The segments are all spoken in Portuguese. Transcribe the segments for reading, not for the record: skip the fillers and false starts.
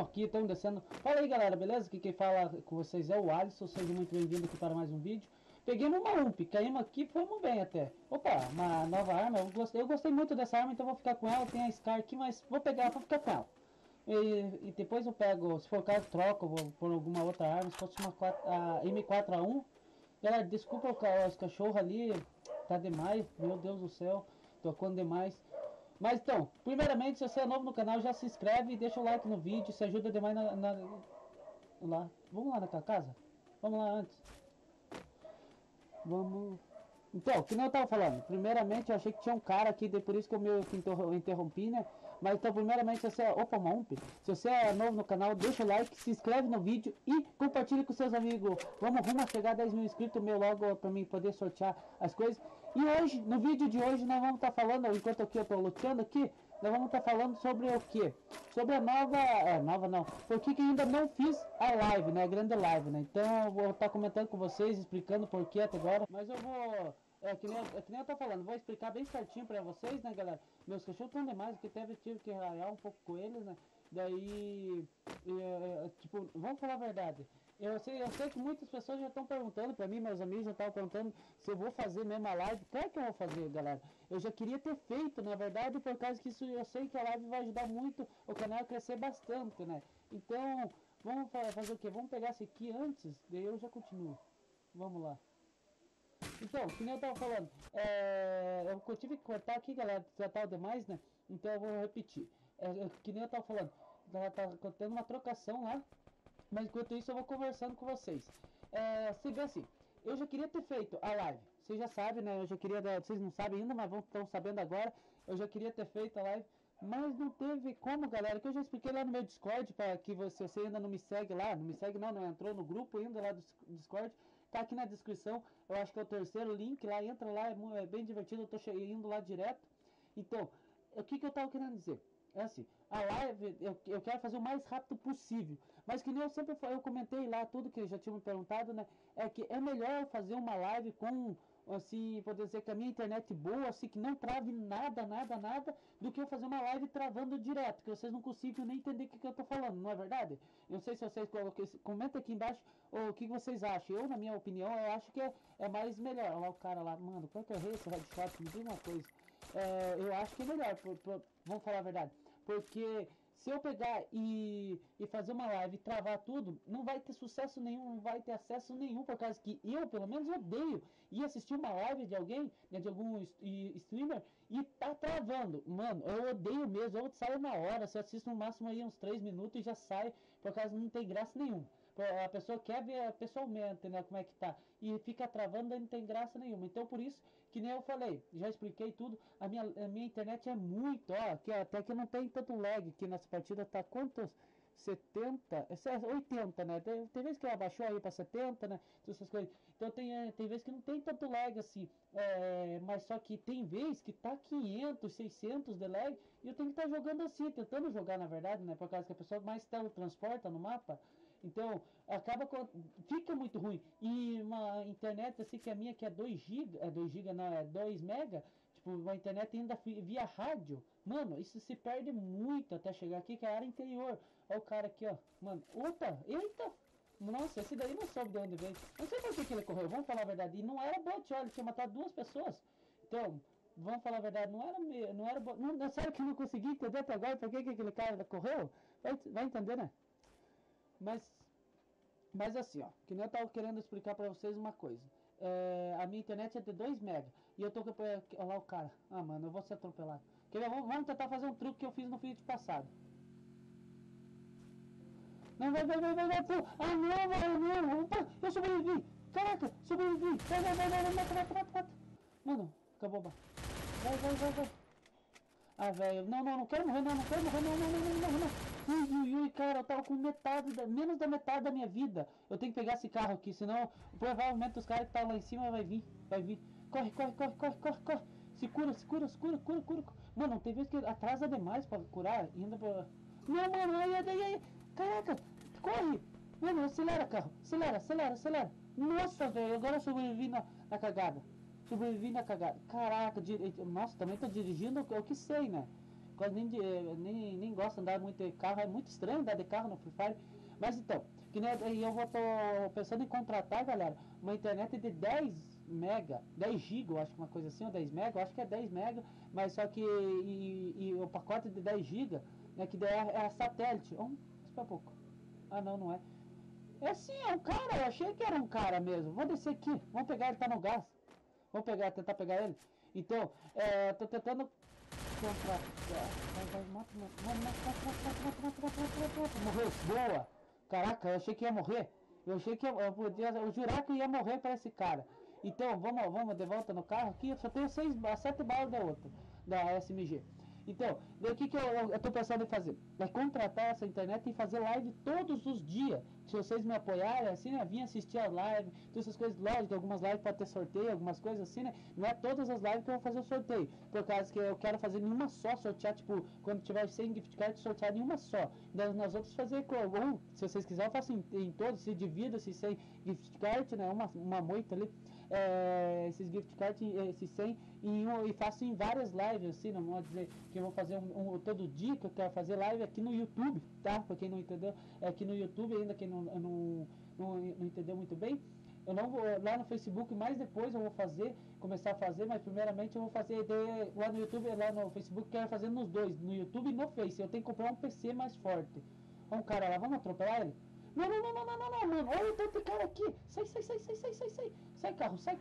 Estamos aqui, estamos descendo. Fala aí, galera, beleza? Aqui quem fala com vocês é o Alisson. Seja muito bem-vindo aqui para mais um vídeo. Peguei uma UMP, caímos aqui, fomos bem até. Opa, uma nova arma. Eu gostei muito dessa arma, então vou ficar com ela. Tem a Scar aqui, mas vou pegar, vou ficar com ela. E depois eu pego, se for o caso, troco, vou por alguma outra arma. Se fosse uma a M4A1. Galera, desculpa os cachorros ali, tá demais, meu Deus do céu, tocando demais. Mas então, primeiramente, se você é novo no canal, já se inscreve e deixa o like no vídeo, isso ajuda demais lá. Vamos lá naquela casa? Vamos lá antes. Vamos... Então, que nem eu tava falando, primeiramente eu achei que tinha um cara aqui, por isso que eu me interrompi, né? Mas então, primeiramente, se você é... Opa, uma UMP. Se você é novo no canal, deixa o like, se inscreve no vídeo e compartilha com seus amigos. Vamos rumo a chegar a 10 mil inscritos meu logo pra mim poder sortear as coisas. E hoje, no vídeo de hoje, nós vamos estar falando, enquanto aqui eu tô lutando aqui, nós vamos estar falando sobre o que? Sobre a nova não, porque que ainda não fiz a live, né, a grande live, né, então eu vou estar comentando com vocês, explicando por que até agora, mas eu vou, que nem eu tô falando, vou explicar bem certinho pra vocês, né, galera, meus cachorros estão demais, porque tive que raiar um pouco com eles, né, daí, tipo, vamos falar a verdade. Eu sei que muitas pessoas já estão perguntando pra mim, meus amigos já estavam perguntando se eu vou fazer mesmo a live. Claro que eu vou fazer, galera. Eu já queria ter feito, na verdade, por causa que isso eu sei que a live vai ajudar muito o canal a crescer bastante, né? Então, vamos fazer o que? Vamos pegar esse aqui antes, daí eu já continuo. Vamos lá. Então, que nem eu tava falando, eu tive que cortar aqui, galera, já tava demais, né? Então eu vou repetir. Que nem eu tava falando, tá tendo uma trocação lá. Mas enquanto isso eu vou conversando com vocês. Se vê assim, eu já queria ter feito a live. Vocês já sabem, né? Eu já queria, vocês não sabem ainda, mas estão sabendo agora. Eu já queria ter feito a live. Mas não teve como, galera, que eu já expliquei lá no meu Discord, para que você ainda não me segue lá, não me segue não entrou no grupo ainda lá do Discord, tá aqui na descrição, eu acho que é o terceiro link lá, entra lá, é bem divertido, eu tô indo lá direto. Então, o que eu tava querendo dizer? É assim, a live eu quero fazer o mais rápido possível, mas que nem eu comentei lá tudo que já tinha me perguntado, né? É que é melhor fazer uma live com, assim, poder dizer que a minha internet boa, assim, que não trave nada, do que eu fazer uma live travando direto, que vocês não conseguem nem entender o que eu tô falando, não é verdade? Eu não sei se vocês comenta aqui embaixo o que vocês acham. Eu, na minha opinião, eu acho que é mais melhor. Olha lá o cara lá, mano, qual que eu errei esse headshot? Me diz uma coisa. Eu acho que é melhor, vamos falar a verdade. Porque se eu pegar e fazer uma live e travar tudo, não vai ter sucesso nenhum, não vai ter acesso nenhum, por causa que eu, pelo menos, odeio ir assistir uma live de alguém, né, de algum streamer, e tá travando. Mano, eu odeio mesmo, eu saio na hora, se assisto no máximo aí uns 3 minutos e já sai, por causa que não tem graça nenhuma. A pessoa quer ver pessoalmente, né, como é que tá, e fica travando, não tem graça nenhuma. Então por isso que nem eu falei, já expliquei tudo, a minha internet é muito, ó, que até que não tem tanto lag, que nessa partida tá quantos? 70, 80, né? Tem vezes que ela baixou aí para 70, né? Essas coisas. Então tem vezes que não tem tanto lag assim, mas só que tem vezes que tá 500, 600 de lag e eu tenho que estar jogando assim, tentando jogar na verdade, né? Por causa que a pessoa mais teletransporta no mapa. Então, fica muito ruim. E uma internet assim que a minha que é 2 GB, 2 GB não, é 2 mega, tipo, uma internet ainda via rádio. Mano, isso se perde muito até chegar aqui, que é a área interior. Olha o cara aqui, ó. Mano, opa, eita. Nossa, esse daí não soube de onde veio. Não sei por que ele correu, vamos falar a verdade. E não era bot, olha, ele tinha matado 2 pessoas. Então, vamos falar a verdade, não era bot. Não, sério que eu não consegui entender até agora por que aquele cara correu? Vai entender, né? Mas assim, ó, que nem eu tava querendo explicar pra vocês uma coisa. A minha internet é de 2 mega. E eu tô com... Olha lá o cara. Ah, mano, eu vou ser atropelado. Vamos tentar fazer um truque que eu fiz no vídeo passado. Não, vai, pô. Ah, não, velho, não. Opa, eu sobrevivi. Caraca, sobrevivi. Vai, mata. Mano, acabou, vai. Ah, velho, não quero morrer, não quero morrer, não. Ui, cara, eu tava com menos da metade da minha vida. Eu tenho que pegar esse carro aqui, senão provavelmente os caras que estão lá em cima vai vir. Corre. Se cura. Mano, tem vezes que atrasa demais pra curar, ainda pra... Não, mano, aí. Caraca, corre. Mano, acelera, carro. Acelera. Nossa, velho, agora eu sobrevivi na cagada. Caraca, nossa, também tô dirigindo o que sei, né? quase nem gosto de andar muito de carro, é muito estranho andar de carro no Free Fire. Mas então, que nem, tô pensando em contratar, galera, uma internet de 10 mega, 10 GB, eu acho que uma coisa assim, ou 10 mega, eu acho que é 10 mega, mas só que e o pacote de 10 GB, né, que daí é satélite. Espera um pouco. Ah, não é. É sim, é um cara, eu achei que era um cara mesmo. Vou descer aqui, vamos pegar, ele tá no gás. Vamos tentar pegar ele. Então, tô tentando contratar. Morreu, boa. Caraca, eu achei que ia morrer. Eu podia jurar que ia morrer para esse cara. Então, vamos de volta no carro aqui. Eu só tenho 7 balas da outra, da SMG. Então, o que eu tô pensando em fazer? É contratar essa internet e fazer live todos os dias. Se vocês me apoiarem, assim, né? Vim assistir a live, todas essas coisas, lógico, algumas lives podem ter sorteio, algumas coisas assim, né? Não é todas as lives que eu vou fazer o sorteio. Por causa que eu quero fazer nenhuma só, sortear, tipo, quando tiver 100 gift cards, sortear nenhuma só. Nas outras fazer, ou, se vocês quiserem, eu faço em todos, se divida esses 100 gift cards, né? Uma moita ali. Esses gift cards, esses 100 e faço em várias lives, assim, não vou dizer que eu vou fazer todo dia que eu quero fazer live aqui no YouTube, tá? Pra quem não entendeu, é aqui no YouTube ainda, quem não entendeu muito bem. Eu não vou lá no Facebook, mas depois eu vou começar a fazer, mas primeiramente eu vou fazer lá no YouTube, lá no Facebook, quero fazer nos dois, no YouTube e no Face. Eu tenho que comprar um PC mais forte. Ó, um cara lá, vamos atropelar ele? Não, mano, olha tanto cara aqui. Sai. Sai, carro, sai.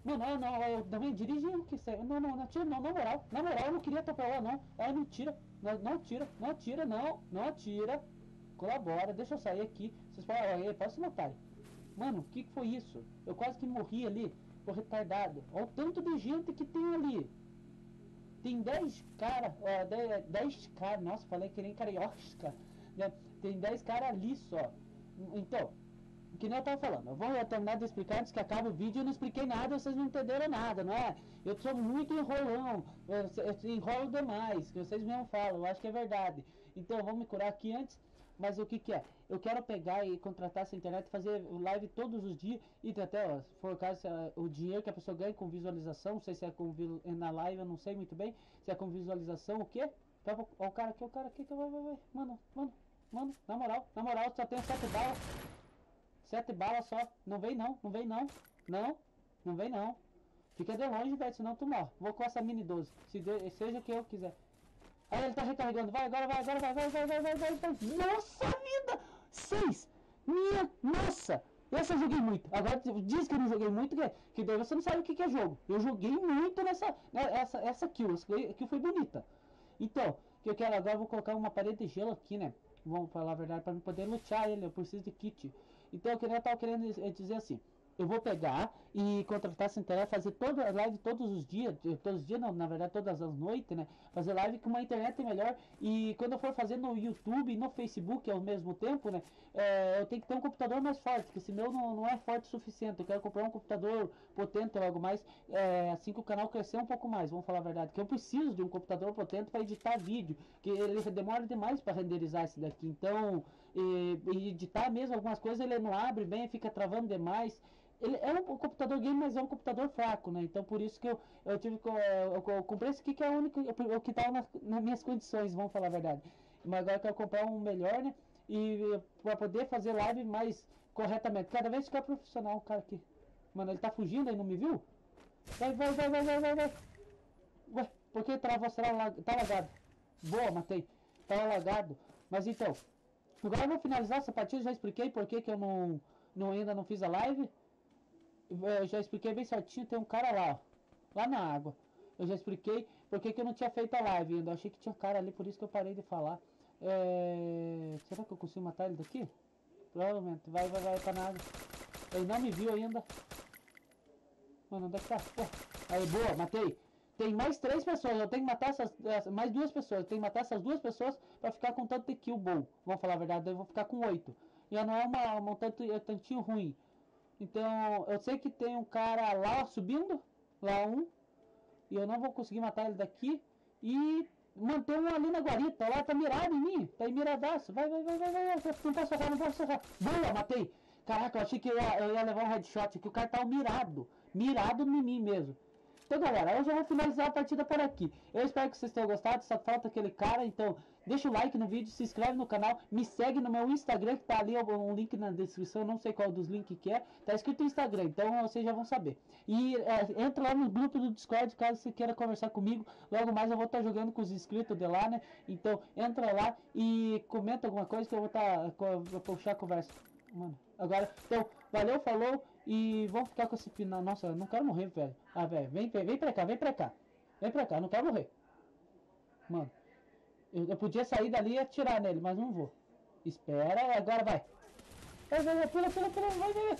Mano, eu também dirigi que sai. Não, atira não, na moral, eu não queria atropelar não. Não tira, não atira. Colabora, deixa eu sair aqui. Vocês podem, pode se matarem. Mano, o que foi isso? Eu quase que morri ali, por retardado. Olha o tanto de gente que tem ali. Tem 10 caras, 10 caras, nossa, falei que nem carioca, né? Tem 10 caras ali só. Então, que nem eu tava falando, eu vou terminar de explicar antes que acabe o vídeo. Eu não expliquei nada, vocês não entenderam nada, não é? Eu sou muito enrolão, eu enrolo demais, que vocês mesmo falam, eu acho que é verdade. Então, vamos me curar aqui antes. Mas o que é? Eu quero pegar e contratar essa internet, fazer live todos os dias e até, ó, se for o caso, o dinheiro que a pessoa ganha com visualização, não sei se é na live, eu não sei muito bem, se é com visualização, o quê? Ó, o cara aqui, vai. Mano, na moral, só tenho 7 balas. 7 balas só. Não vem não. Não vem não. Fica de longe, velho, senão tu morre. Vou com essa mini 12. Seja o que eu quiser. Aí ele tá recarregando. Vai, agora vai. Nossa vida! 6! Minha nossa! Essa eu joguei muito. Agora diz que eu não joguei muito, que daí você não sabe o que é jogo. Eu joguei muito essa kill. Essa kill foi bonita. Então, que eu quero agora, eu vou colocar uma parede de gelo aqui, né? Vamos falar a verdade, para poder lutear ele. Eu preciso de kit. Então eu tava querendo dizer assim. Eu vou pegar e contratar essa internet, fazer toda a live todos os dias não, na verdade todas as noites, né? Fazer live com uma internet melhor. E quando eu for fazer no YouTube e no Facebook ao mesmo tempo, né? Eu tenho que ter um computador mais forte, porque senão não é forte o suficiente. Eu quero comprar um computador potente logo mais, assim que o canal crescer um pouco mais, vamos falar a verdade. Que eu preciso de um computador potente para editar vídeo, que ele demora demais para renderizar esse daqui. Então, e editar mesmo algumas coisas, ele não abre bem, fica travando demais. Ele é um computador game, mas é um computador fraco, né? Então por isso que eu tive que eu comprei esse aqui, que é o único, o que estava nas minhas condições, vamos falar a verdade. Mas agora eu quero comprar um melhor, né? E para poder fazer live mais corretamente. Cada vez ficar profissional, o cara aqui. Mano, ele tá fugindo aí, não me viu? Vai. Ué, por que travou? Tá lagado. Boa, matei. Tava lagado. Mas então, agora eu vou finalizar essa partida. Já expliquei por que eu ainda não fiz a live. Eu já expliquei bem certinho, tem um cara lá, ó, lá na água. Eu já expliquei porque que eu não tinha feito a live ainda. Eu achei que tinha cara ali, por isso que eu parei de falar. Será que eu consigo matar ele daqui? Provavelmente, vai pra nada. Ele não me viu ainda. Mano, onde é que tá? Pô. Aí, boa, matei. Tem mais 3 pessoas, eu tenho que matar mais 2 pessoas. Eu tenho que matar essas 2 pessoas pra ficar com tanto de kill bom. Vamos falar a verdade, eu vou ficar com 8. E não é um tantinho ruim. Então, eu sei que tem um cara lá subindo, lá e eu não vou conseguir matar ele daqui. E manter um ali na guarita, lá tá mirado em mim, tá em miradaço. Vai, não posso errar. Boa, matei. Caraca, eu achei que eu ia levar um headshot, que o cara tá mirado em mim mesmo. Então, galera, eu já vou finalizar a partida por aqui. Eu espero que vocês tenham gostado. Só falta aquele cara, então deixa o like no vídeo, se inscreve no canal, me segue no meu Instagram, que tá ali um link na descrição, não sei qual dos links que é. Tá escrito Instagram, então vocês já vão saber. E entra lá no grupo do Discord, caso você queira conversar comigo. Logo mais eu vou estar jogando com os inscritos de lá, né? Então entra lá e comenta alguma coisa que eu vou vou puxar a conversa. Mano, agora, então, valeu, falou e vamos ficar com esse final. Nossa, eu não quero morrer, velho. Ah, velho, vem pra cá, vem pra cá. Vem pra cá, não quero morrer. Mano, eu podia sair dali e atirar nele, mas não vou. Espera, agora vai. Vai, pula, vai.